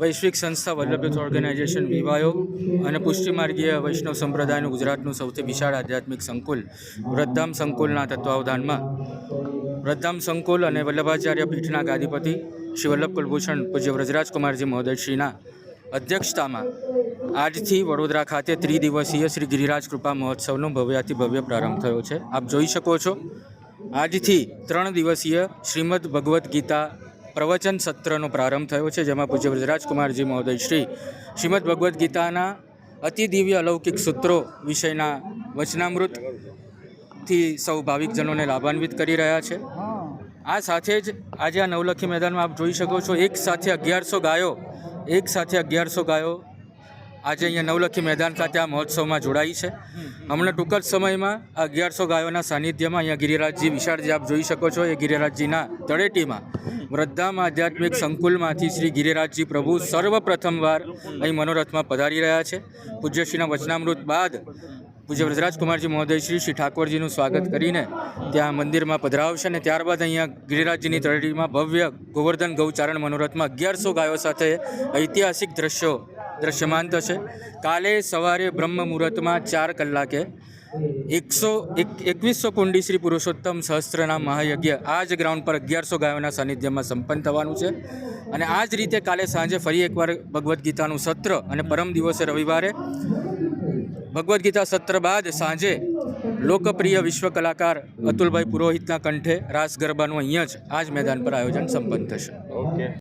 વૈશ્વિક સંસ્થા Vallabh youth organisation વિવાયો અને પુષ્ટિમાર્ગીય વૈષ્ણવ સંપ્રદાયનું ગુજરાતનું સૌથી વિશાળ આધ્યાત્મિક સંકુલ વૃદ્ધામ સંકુલના તત્વાવધાનમાં વૃદ્ધામ સંકુલ અને વલ્લભાચાર્ય પીઠના ગાદીપતિ શ્રી વલ્લભ કુલભૂષણ પૂજ્ય વ્રજરાજકુમારજી મહોદયશ્રીના અધ્યક્ષતામાં આજથી વડોદરા ખાતે ત્રિદિવસીય શ્રી ગિરિરાજ કૃપા મહોત્સવનો ભવ્યાતિ ભવ્ય પ્રારંભ થયો છે. આપ જોઈ શકો છો, આજથી 3 દિવસીય શ્રીમદ ભગવદ્ ગીતા પ્રવચન સત્રનો પ્રારંભ થયો છે, જેમાં પૂજ્ય વ્રજરાજકુમારજી મહોદય શ્રીમદ ભગવદ્ ગીતાના અતિ દિવ્ય અલૌકિક સૂત્રો વિષયના વચનામૃતથી સૌ ભાવિકજનોને લાભાન્વિત કરી રહ્યા છે. આ સાથે જ આજે આ નવલખી મેદાનમાં આપ જોઈ શકો છો, એક સાથે 1100 ગાયો આજે અહીંયા નવલખી મેદાન ખાતે આ મહોત્સવમાં જોડાઈ છે. હમણાં ટૂંક જ સમયમાં આ 1100 ગાયોના સાનિધ્યમાં અહીંયા ગિરિરાજજી વિશાળ જે આપ જોઈ શકો છો, એ ગિરિરાજજીના તળેટીમાં વૃદ્ધામ આધ્યાત્મિક સંકુલમાંથી શ્રી ગિરિરાજજી પ્રભુ સર્વપ્રથમવાર અહીં મનોરથમાં પધારી રહ્યા છે. પૂજ્યશ્રીના વચનામૃત બાદ પૂજ્ય વ્રજરાજકુમારજી મહોદય શ્રી ઠાકોરજીનું સ્વાગત કરીને ત્યાં મંદિરમાં પધરાવશે અને ત્યારબાદ અહીંયા ગિરિરાજજીની તળેટીમાં ભવ્ય ગોવર્ધન ગૌચારણ મનોરથમાં 1100 ગાયો સાથે ઐતિહાસિક દ્રશ્યો દ્રશ્યમાન થશે. કાલે સવારે બ્રહ્મ મુહૂર્તમાં 4 કલાકે 2100 કુંડી શ્રી પુરુષોત્તમ સહસ્ત્રનામ મહાયજ્ઞ આ જ ગ્રાઉન્ડ પર 1100 ગાયોના સાનિધ્યમાં સંપન્ન થવાનું છે. અને આ જ રીતે કાલે સાંજે ફરી એકવાર ભગવદ્ ગીતાનું સત્ર અને પરમ દિવસે રવિવારે ભગવદ્ ગીતા સત્ર બાદ સાંજે લોકપ્રિય વિશ્વ કલાકાર અતુલભાઈ પુરોહિતના કંઠે રાસ ગરબાનું અહીંયા જ આ જ મેદાન પર આયોજન સંપન્ન થશે. ઓકે.